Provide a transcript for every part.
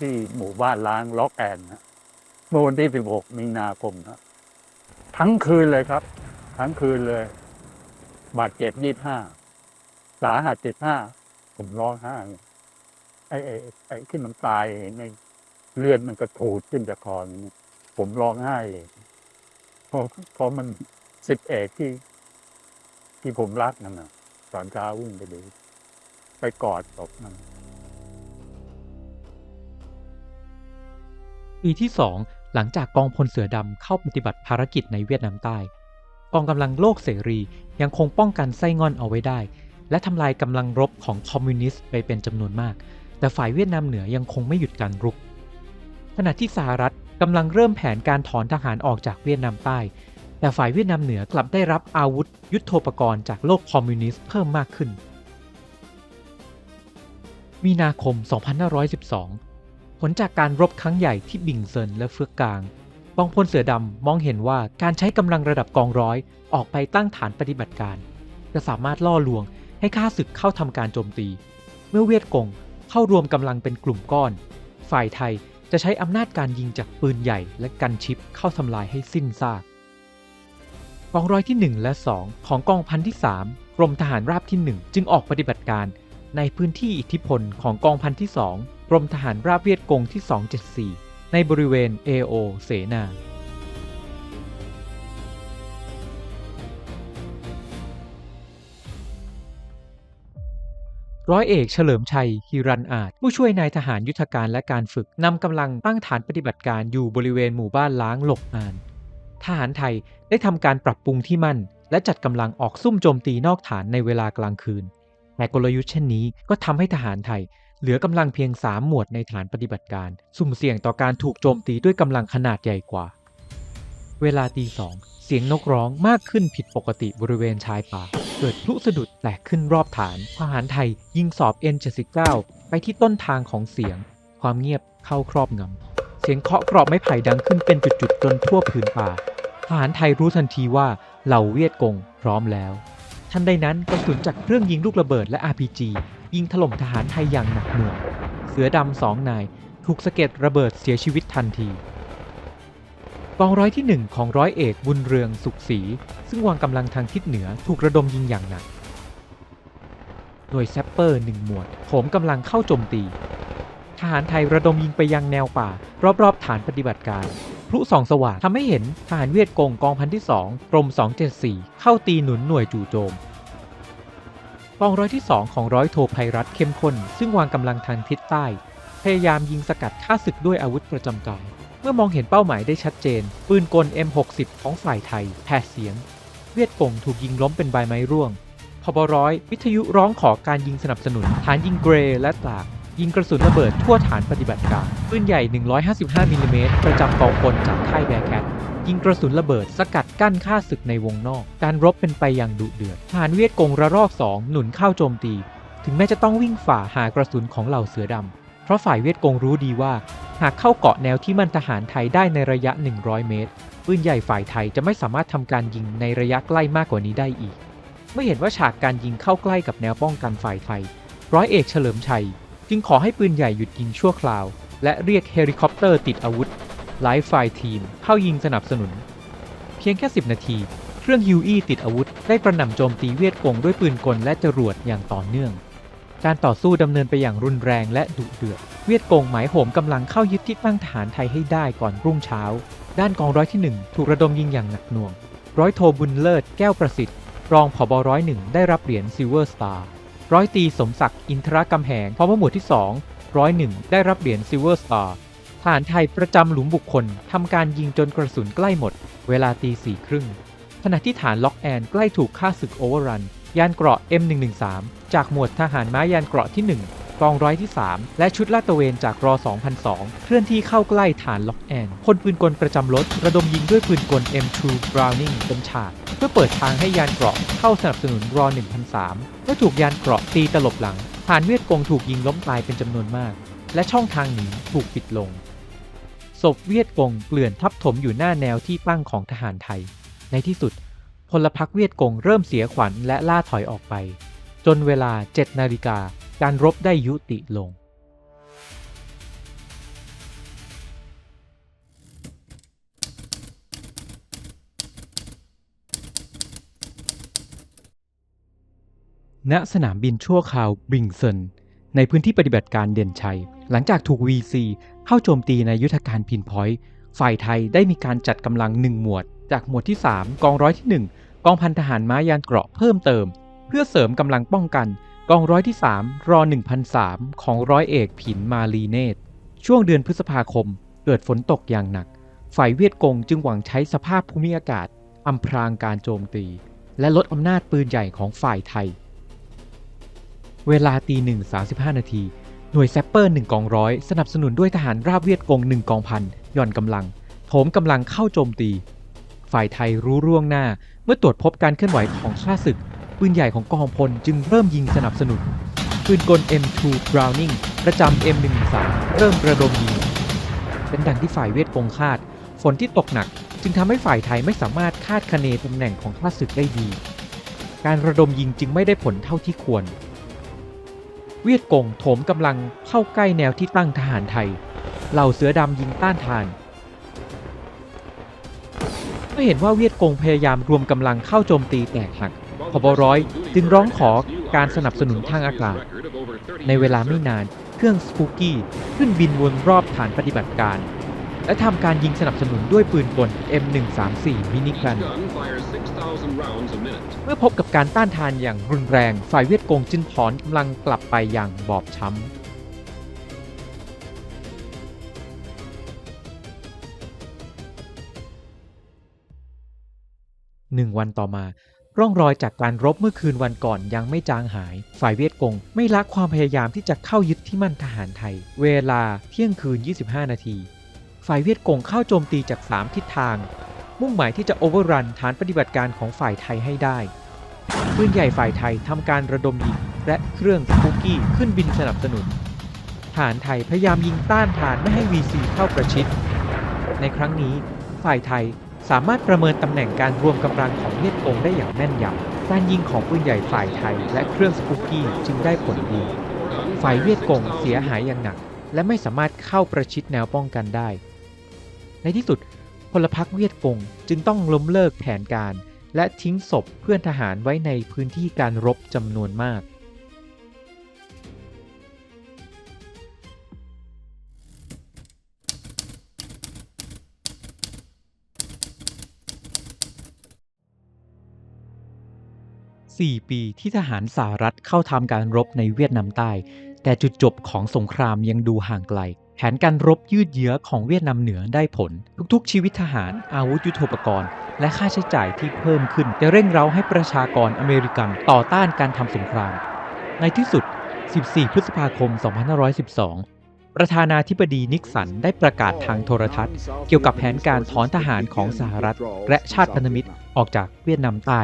ที่หมู่บ้านล้างล็อกแอนนะเมื่อวันที่16 มีนาคมนะทั้งคืนเลยครับ ทั้งคืนเลย บาดเจ็บ25 สาหัส15 ผมร้องไห้ไอ้ขึ้นน้ำตายในเลือดมันกระถูดขึ้นจากคอนี่ผมร้องไห้เลยเพราะมัน11ที่ผมรักนั่นนะตอนเช้าวิ่งไปดูไปกอดศพมัน ปีที่ 2 หลังจากกองพลเสือดำเข้าปฏิบัติภารกิจในเวียดนามใต้กองกำลังโลกเสรียังคงป้องกันไส้ง่อนเอาไว้ได้และทำลายกำลังรบของคอมมิวนิสต์ไปเป็นจำนวนมากแต่ฝ่ายเวียดนามเหนือยังคงไม่หยุดการรุกขณะที่สหรัฐกำลังเริ่มแผนการถอนทหารออกจากเวียดนามใต้แต่ฝ่ายเวียดนามเหนือกลับได้รับอาวุธยุทโธปกรณ์จากโลกคอมมิวนิสต์เพิ่มมากขึ้นมีนาคม 2512 ผลจากการรบครั้งใหญ่ที่บิงเซินและเฟือกกางกองพลเสือดำมองเห็นว่าการใช้กำลังระดับกองร้อยออกไปตั้งฐานปฏิบัติการจะสามารถล่อลวงให้ข้าศึกเข้าทำการโจมตีเมื่อเวียดกงเข้ารวมกำลังเป็นกลุ่มก้อนฝ่ายไทยจะใช้อำนาจการยิงจากปืนใหญ่และกันชิปเข้าทำลายให้สิ้นซากกองร้อยที่ 1 และ 2 ของกองพันที่ 3 กรมทหารราบที่ 1 จึงออกปฏิบัติการในพื้นที่อิทธิพลของกองพันที่ 2 กรมทหารราบเวียดกงที่ 274 ในบริเวณ AO เสนาร้อยเอกเฉลิมชัยฮิรันอาจผู้ช่วยนายทหารยุทธการและการฝึกนำกำลังตั้งฐานปฏิบัติการอยู่บริเวณหมู่บ้านล้างหลกอานทหารไทยได้ทำการปรับปรุงที่มั่นและจัดกำลังออกซุ่มโจมตีนอกฐานในเวลากลางคืนแต่กลยุทธ์เช่นนี้ก็ทำให้ทหารไทยเหลือกำลังเพียง3หมวดในฐานปฏิบัติการสุ่มเสี่ยงต่อการถูกโจมตีด้วยกำลังขนาดใหญ่กว่าเวลาตี 2เสียงนกร้องมากขึ้นผิดปกติบริเวณชายป่าเกิดพลุสะดุดแตกขึ้นรอบฐานทหารไทยยิงสอบ N79 ไปที่ต้นทางของเสียงความเงียบเข้าครอบงำเสียงเคาะกรอบไม้ไผ่ดังขึ้นเป็นจุดๆจนทั่วผืนป่าทหารไทยรู้ทันทีว่าเหล่าเวียดกงพร้อมแล้วทันใดนั้นกระสุนจากเครื่องยิงลูกระเบิดและ RPG ยิงถล่มทหารไทยอย่างหนักหน่วงเสือดำ2 นายถูกสะเก็ดระเบิดเสียชีวิตทันทีกองร้อยที่ 1 ของร้อยเอกบุญเรืองสุขศรีซึ่งวางกำลังทางทิศเหนือถูกระดมยิงอย่างหนักหน่วยแซปเปอร์1 หมวดโถมกำลังเข้าโจมตีทหารไทยระดมยิงไปยังแนวป่ารอบๆฐานปฏิบัติการพลุส่องสว่างทำให้เห็นทหารเวียดกงกองพันที่ 2 กรม 274 เข้าตีหนุนหน่วยจู่โจมกองร้อยที่ 2 ของร้อยโทไพรัตน์เข้มข้นซึ่งวางกำลังทางทิศใต้พยายามยิงสกัดฆ่าศึกด้วยอาวุธประจำกายเมื่อมองเห็นเป้าหมายได้ชัดเจนปืนกล M60 ของฝ่ายไทยแผดเสียงเวียดกงถูกยิงล้มเป็นใบไม้ร่วงพบร้อยวิทยุร้องขอการยิงสนับสนุนฐานยิงเกรและตากยิงกระสุนระเบิดทั่วฐานปฏิบัติการปืนใหญ่155มิลลิเมตรประจำกองพลจากค่ายแบร์แคทยิงกระสุนระเบิดสกัดกั้นฆ่าศึกในวงนอกการรบเป็นไปอย่างดุเดือดทหารเวียดกงระลอก2หนุนเข้าโจมตีถึงแม้จะต้องวิ่งฝ่าหากระสุนของเหล่าเสือดำเพราะฝ่ายเวียดกงรู้ดีว่าหากเข้าเกาะแนวที่มั่นทหารไทยได้ในระยะ100เมตรปืนใหญ่ฝ่ายไทยจะไม่สามารถทำการยิงในระยะใกล้มากกว่านี้ได้อีกเมื่อเห็นว่าฉากการยิงเข้าใกล้กับแนวป้องกันฝ่ายไทยร้อยเอกเฉลิมชัยจึงขอให้ปืนใหญ่หยุดยิงชั่วคราวและเรียกเฮลิคอปเตอร์ติดอาวุธไลฟ์ไฟทีมเข้ายิงสนับสนุนเพียงแค่10 นาทีเครื่องฮิวอี้ติดอาวุธได้กระหน่ำโจมตีเวียดกงด้วยปืนกลและจรวดอย่างต่อเนื่องการต่อสู้ดำเนินไปอย่างรุนแรงและดุเดือดเวียดกงหมายโหมกำลังเข้ายึดที่ตั้งทหารไทยให้ได้ก่อนรุ่งเช้าด้านกองร้อยที่ 1ถูกระดมยิงอย่างหนักหน่วงร้อยโทบุญเลิศแก้วประสิทธิ์รองผบร้อย1ได้รับเหรียญซิลเวอร์สตาร์ร้อยตีสมศักดิ์อินทรกำแหงพบหมวดที่2ร้อย1ได้รับเหรียญซิลเวอร์สตาร์ทหารไทยประจำหลุมบุคคลทำการยิงจนกระสุนใกล้หมดเวลาตี 4:30ขณะที่ฐานล็อกแอนใกล้ถูกฆ่าศึกโอเวอร์รันยานเกราะ M113 จากหมวดทหารม้ายานเกราะที่ 1 กองร้อยที่ 3 และชุดลาดตระเวนจากร2002เคลื่อนที่เข้าใกล้ฐานล็อกแอนพลปืนกลประจำรถระดมยิงด้วยปืนกล M2 Browning เป็นฉากเพื่อเปิดทางให้ยานเกราะเข้าสนับสนุนร1003เมื่อถูกยานเกราะตีตลบหลังฐานเวียดกงถูกยิงล้มตายเป็นจำนวนมากและช่องทางหนีถูกปิดลงศพเวียดกงเกลื่อนทับถมอยู่หน้าแนวที่ตั้งของทหารไทยในที่สุดพลพรรคเวียดกงเริ่มเสียขวัญและล่าถอยออกไปจนเวลา 7 นาฬิกาการรบได้ยุติลง ณสนามบินชั่วคราวบริงเซนในพื้นที่ปฏิบัติการเด่นชัยหลังจากถูก VC เข้าโจมตีในยุทธการพินพอยต์ฝ่ายไทยได้มีการจัดกำลัง1หมวดจากหมวดที่3กองร้อยที่1กองพันทหารม้ายานเกราะเพิ่มเติมเพื่อเสริมกำลังป้องกันกองร้อยที่3รอ1003ของร้อยเอกผินมาลีเนตรช่วงเดือนพฤษภาคมเกิดฝนตกอย่างหนักฝ่ายเวียดกงจึงหวังใช้สภาพภูมิอากาศอำพรางการโจมตีและลดอำนาจปืนใหญ่ของฝ่ายไทยเวลา1:35 นาทีหน่วยแซปเปอร์1กองร้อยสนับสนุนด้วยทหารราบเวียดกง1กองพันหย่อนกำลังโถมกำลังเข้าโจมตีฝ่ายไทยรู้ล่วงหน้าเมื่อตรวจพบการเคลื่อนไหวของข้าศึกปืนใหญ่ของกองพลจึงเริ่มยิงสนับสนุนปืนกล M2 Browning ประจำ M113 เริ่มระดมยิงเป็นดังที่ฝ่ายเวียดกงคาดฝนที่ตกหนักจึงทำให้ฝ่ายไทยไม่สามารถคาดคะเนตำแหน่งของข้าศึกได้ดีการระดมยิงจึงไม่ได้ผลเท่าที่ควรเวียดกงโถมกำลังเข้าใกล้แนวที่ตั้งทหารไทยเหล่าเสือดำยิงต้านทานเมื่อเห็นว่าเวียดกงพยายามรวมกำลังเข้าโจมตีแตกหักผบ.ร้อยจึงร้องขอการสนับสนุนทางอากาศในเวลาไม่นานเครื่องสปูกี้ขึ้นบินวนรอบฐานปฏิบัติการและทำการยิงสนับสนุนด้วยปืนกล M134 มินิกันเมื่อพบกับการต้านทานอย่างรุนแรงฝ่ายเวียดกงจึงถอนกำลังกลับไปอย่างบอบช้ำ1 วันต่อมาร่องรอยจากการรบเมื่อคืนวันก่อนยังไม่จางหายฝ่ายเวียดกงไม่ละความพยายามที่จะเข้ายึดที่มั่นทหารไทยเวลาเที่ยงคืน25 นาทีฝ่ายเวียดกงเข้าโจมตีจาก3ทิศทางมุ่งหมายที่จะโอเวอร์รันฐานปฏิบัติการของฝ่ายไทยให้ได้ปืนใหญ่ฝ่ายไทยทำการระดมยิงและเครื่องสปูกี้ขึ้นบินสนับสนุนทหารไทยพยายามยิงต้านทานไม่ให้ VC เข้าประชิดในครั้งนี้ฝ่ายไทยสามารถประเมินตำแหน่งการรวมกำลังของเวียดกงได้อย่างแม่นยำการยิงของปืนใหญ่ฝ่ายไทยและเครื่องสปูกี้จึงได้ผลดีฝ่ายเวียดกงเสียหายอย่างหนักและไม่สามารถเข้าประชิดแนวป้องกันได้ในที่สุดพลพรรคเวียดกงจึงต้องล้มเลิกแผนการและทิ้งศพเพื่อนทหารไว้ในพื้นที่การรบจำนวนมาก4 ปีที่ทหารสหรัฐเข้าทำการรบในเวียดนามใต้แต่จุดจบของสงครามยังดูห่างไกลแผนการรบยืดเยื้อของเวียดนามเหนือได้ผลทุกๆชีวิตทหารอาวุธยุทโธปกรณ์และค่าใช้จ่ายที่เพิ่มขึ้นจะเร่งเร้าให้ประชากรอเมริกันต่อต้านการทำสงครามในที่สุด 14 พฤษภาคม 2512 ประธานาธิบดีนิกสันได้ประกาศทางโทรทัศน์เกี่ยวกับแผนการถอนทหารของสหรัฐและชาติพันธมิตรออกจากเวียดนามใต้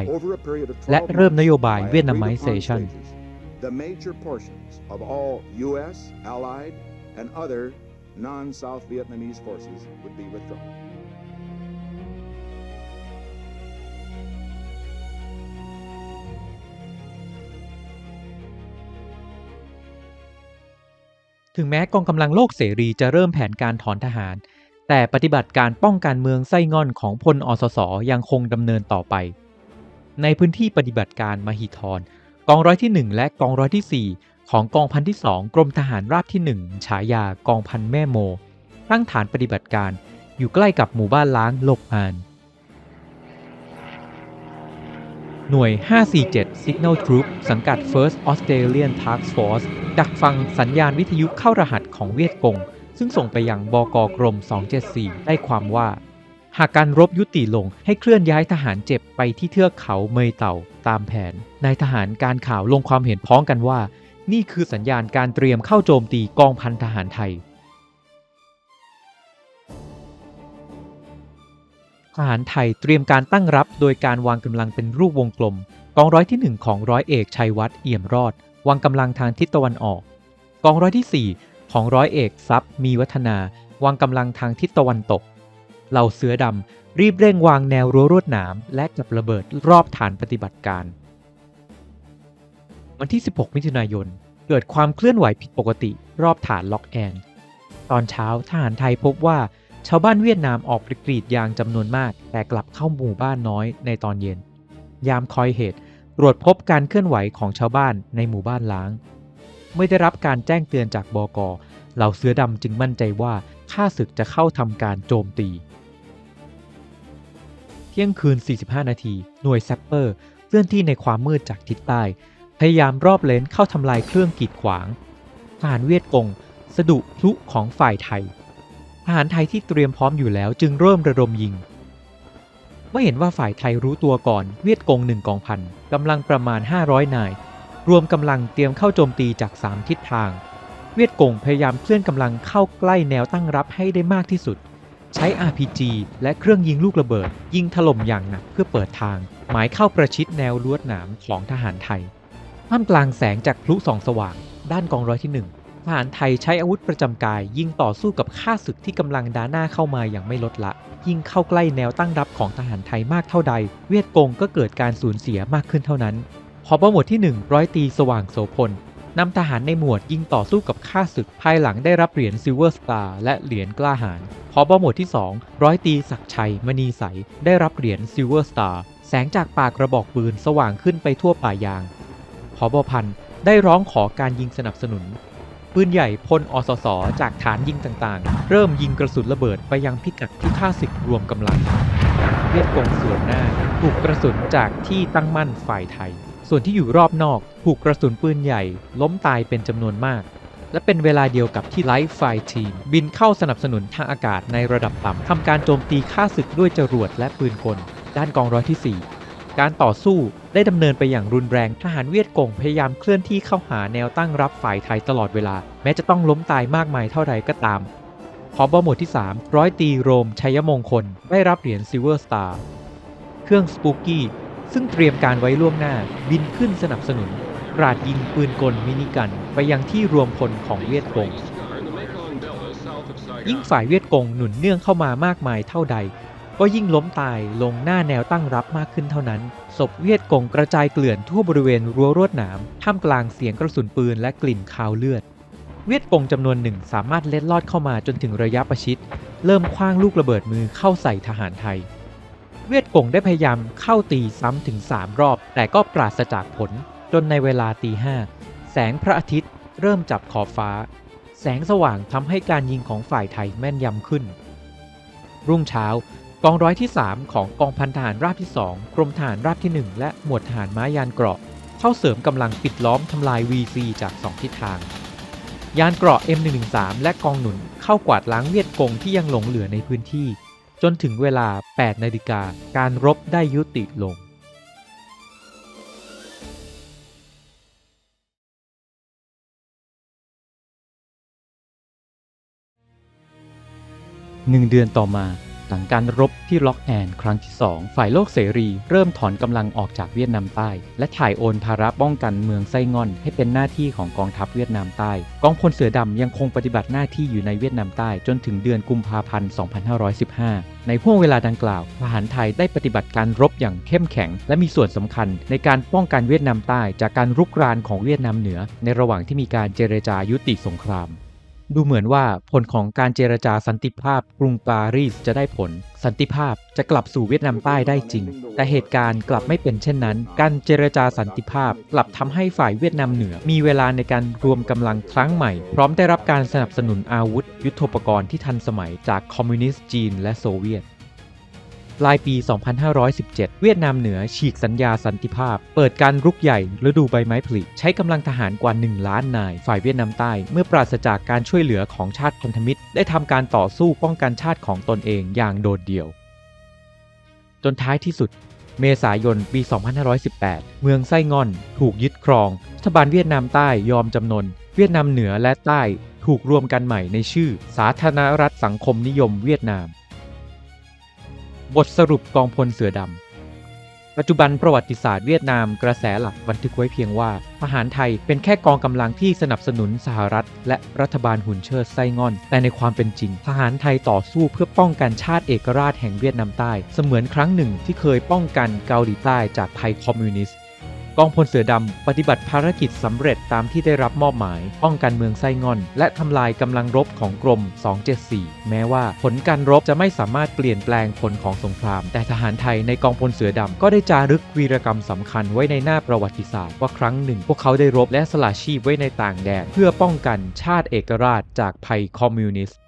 และเริ่มนโยบายเวียดนามไซเชันThe major portions of all U.S., Allied, and other non-South Vietnamese forces would be withdrawn. ถึงแม้กองกำลังโลกเสรีจะเริ่มแผนการถอนทหารแต่ปฏิบัติการป้องกันเมืองไส้ง่อนของพลอสสยังคงดำเนินต่อไปในพื้นที่ปฏิบัติการมหิธรกองร้อยที่1และกองร้อยที่4ของกองพันที่2กรมทหารราบที่1ฉายากองพันแม่โมตั้งฐานปฏิบัติการอยู่ใกล้กับหมู่บ้านล้างหลบอานหน่วย 547 Signal Troop สังกัด First Australian Task Force ดักฟังสัญญาณวิทยุเข้ารหัสของเวียดกงซึ่งส่งไปยังบก.กรม 274 ได้ความว่าหากการรบยุติลงให้เคลื่อนย้ายทหารเจ็บไปที่เทือกเขาเมยเต่าตามแผนนายทหารการข่าวลงความเห็นพ้องกันว่านี่คือสัญญาณการเตรียมเข้าโจมตีกองพันทหารไทยทหารไทยเตรียมการตั้งรับโดยการวางกำลังเป็นรูปวงกลมกองร้อยที่1ของร้อยเอกชัยวัฒน์เอี่ยมรอดวางกำลังทางทิศตะวันออกกองร้อยที่4ของร้อยเอกทรัพย์มีวัฒนาวางกำลังทางทิศตะวันตกเหล่าเสือดำรีบเร่งวางแนวรั้วลวดหนามและจับระเบิดรอบฐานปฏิบัติการวันที่ 16 มิถุนายนเกิดความเคลื่อนไหวผิดปกติรอบฐานล็อกแอนตอนเช้าทหารไทยพบว่าชาวบ้านเวียดนามออกไปกรีดยางจำนวนมากแต่กลับเข้าหมู่บ้านน้อยในตอนเย็นยามคอยเหตุ ตรวจพบการเคลื่อนไหวของชาวบ้านในหมู่บ้านล้างเมื่อได้รับการแจ้งเตือนจากบก.เหล่าเสือดำจึงมั่นใจว่าข้าศึกจะเข้าทำการโจมตีเที่ยงคืน 45 นาทีหน่วยแซปเปอร์เคลื่อนที่ในความมืดจากทิศใต้พยายามรอบเลนเข้าทำลายเครื่องกีดขวางทหารเวียดกงสะดุพลุของฝ่ายไทยทหารไทยที่เตรียมพร้อมอยู่แล้วจึงเริ่มระดมยิงเมื่อเห็นว่าฝ่ายไทยรู้ตัวก่อนเวียดกง1 กองพันกำลังประมาณ500 นายรวมกำลังเตรียมเข้าโจมตีจาก3 ทิศทางเวียดกงพยายามเคลื่อนกำลังเข้าใกล้แนวตั้งรับให้ได้มากที่สุดใช้ RPG และเครื่องยิงลูกระเบิดยิงถล่มอย่างหนักเพื่อเปิดทางหมายเข้าประชิดแนวลวดหนามของทหารไทยท่ามกลางแสงจากพลุส่องสว่างด้านกองร้อยที่1ทหารไทยใช้อาวุธประจำกายยิงต่อสู้กับข้าศึกที่กำลังด่าหน้าเข้ามาอย่างไม่ลดละยิ่งเข้าใกล้แนวตั้งรับของทหารไทยมากเท่าใดเวียดกงก็เกิดการสูญเสียมากขึ้นเท่านั้นผบ.หมวดที่1ร้อยตรีสว่างโสพลนำทหารในหมวดยิงต่อสู้กับข้าศึกภายหลังได้รับเหรียญซิลเวอร์สตาร์และเหรียญกล้าหาญผบ.หมวดที่2ร้อยตรีศักดิ์ชัยมณีใสได้รับเหรียญซิลเวอร์สตาร์แสงจากปากกระบอกปืนสว่างขึ้นไปทั่วป่ายางผบ.พันได้ร้องขอการยิงสนับสนุนปืนใหญ่พลอสสจากฐานยิงต่างๆเริ่มยิงกระสุนระเบิดไปยังพิกัดที่ข้าศึกรวมกำลังเวียดกงส่วนหน้าถูกกระสุนจากที่ตั้งมั่นฝ่ายไทยส่วนที่อยู่รอบนอกถูกกระสุนปืนใหญ่ล้มตายเป็นจำนวนมากและเป็นเวลาเดียวกับที่ไลฟ์ไฟทีมบินเข้าสนับสนุนทางอากาศในระดับต่ำทำการโจมตีข้าศึกด้วยจรวดและปืนกลด้านกองร้อยที่4การต่อสู้ได้ดำเนินไปอย่างรุนแรงทหารเวียดกงพยายามเคลื่อนที่เข้าหาแนวตั้งรับฝ่ายไทยตลอดเวลาแม้จะต้องล้มตายมากมายเท่าใดก็ตามผบ.หมวดที่3ร้อยตรีโรมชัยมงคลได้รับเหรียญซิลเวอร์สตาร์เครื่องสปูกี้ซึ่งเตรียมการไว้ล่วงหน้าบินขึ้นสนับสนุนกราดยิงปืนกลมินิกันไปยังที่รวมพลของเวียดกงยิ่งฝ่ายเวียดกงหนุนเนื่องเข้ามามากมายเท่าใดก็ยิ่งล้มตายลงหน้าแนวตั้งรับมากขึ้นเท่านั้นศพเวียดกงกระจายเกลื่อนทั่วบริเวณรั้วลวดหนามท่ามกลางเสียงกระสุนปืนและกลิ่นคาวเลือดเวียดกงจำนวนหนึ่งสามารถเล็ดลอดเข้ามาจนถึงระยะประชิดเริ่มขว้างลูกระเบิดมือเข้าใส่ทหารไทยเวียดกงได้พยายามเข้าตีซ้ำถึง3 รอบแต่ก็ปราศจากผลจนในเวลาตี 5แสงพระอาทิตย์เริ่มจับขอบฟ้าแสงสว่างทำให้การยิงของฝ่ายไทยแม่นยำขึ้นรุ่งเช้ากองร้อยที่3ของกองพันทหารราบที่2กรมทหารราบที่1และหมวดทหารม้ายานเกราะเข้าเสริมกำลังปิดล้อมทำลาย VC จาก2ทิศทางยานเกราะ M113 และกองหนุนเข้ากวาดล้างเวียดกงที่ยังหลงเหลือในพื้นที่จนถึงเวลา 8 นาฬิกาการรบได้ยุติลง1 เดือนต่อมาหลังการรบที่ล็อกแอนครั้งที่2ฝ่ายโลกเสรีเริ่มถอนกำลังออกจากเวียดนามใต้และถ่ายโอนภาระป้องกันเมืองไส้ง่อนให้เป็นหน้าที่ของกองทัพเวียดนามใต้กองพลเสือดำยังคงปฏิบัติหน้าที่อยู่ในเวียดนามใต้จนถึงเดือนกุมภาพันธ์ 2515 ในห่วงเวลาดังกล่าวทหารไทยได้ปฏิบัติการรบอย่างเข้มแข็งและมีส่วนสำคัญในการป้องกันเวียดนามใต้จากการรุกรานของเวียดนามเหนือในระหว่างที่มีการเจรจายุติสงครามดูเหมือนว่าผลของการเจรจาสันติภาพกรุงปารีสจะได้ผลสันติภาพจะกลับสู่เวียดนามใต้ได้จริงแต่เหตุการณ์กลับไม่เป็นเช่นนั้นการเจรจาสันติภาพกลับทำให้ฝ่ายเวียดนามเหนือมีเวลาในการรวมกำลังครั้งใหม่พร้อมได้รับการสนับสนุนอาวุธยุทโธปกรณ์ที่ทันสมัยจากคอมมิวนิสต์จีนและโซเวียตปลายปี 2517 เวียดนามเหนือฉีกสัญญาสันติภาพเปิดการรุกใหญ่ฤดูใบไม้ผลิใช้กำลังทหารกว่า 1 ล้านนายฝ่ายเวียดนามใต้เมื่อปราศจากการช่วยเหลือของชาติพันธมิตรได้ทำการต่อสู้ป้องกันชาติของตนเองอย่างโดดเดี่ยวจนท้ายที่สุดเมษายนปี 2518 เมืองไส้ง่อนถูกยึดครองรัฐบาลเวียดนามใต้ยอมจำนนเวียดนามเหนือและใต้ถูกรวมกันใหม่ในชื่อสาธารณรัฐสังคมนิยมเวียดนามบทสรุปกองพลเสือดำปัจจุบันประวัติศาสตร์เวียดนามกระแสหลักบันทึกไว้เพียงว่าทหารไทยเป็นแค่กองกำลังที่สนับสนุนสหรัฐและรัฐบาลหุ่นเชิดไส้ง่อนแต่ในความเป็นจริงทหารไทยต่อสู้เพื่อป้องกันชาติเอกราชแห่งเวียดนามใต้เสมือนครั้งหนึ่งที่เคยป้องกันเกาหลีใต้จากภัยคอมมิวนิสต์ก กองพลเสือดำปฏิบัติภารกิจสำเร็จตามที่ได้รับมอบหมายป้องกันเมืองไส้งอนและทำลายกำลังรบของกรม 274 แม้ว่าผลการรบจะไม่สามารถเปลี่ยนแปลงผลของสงครามแต่ทหารไทยในกองพลเสือดำก็ได้จารึกวีรกรรมสำคัญไว้ในหน้าประวัติศาสตร์ว่าครั้งหนึ่งพวกเขาได้รบและสละชีพไว้ในต่างแดนเพื่อป้องกันชาติเอกราชจากภัยคอมมิวนิสต์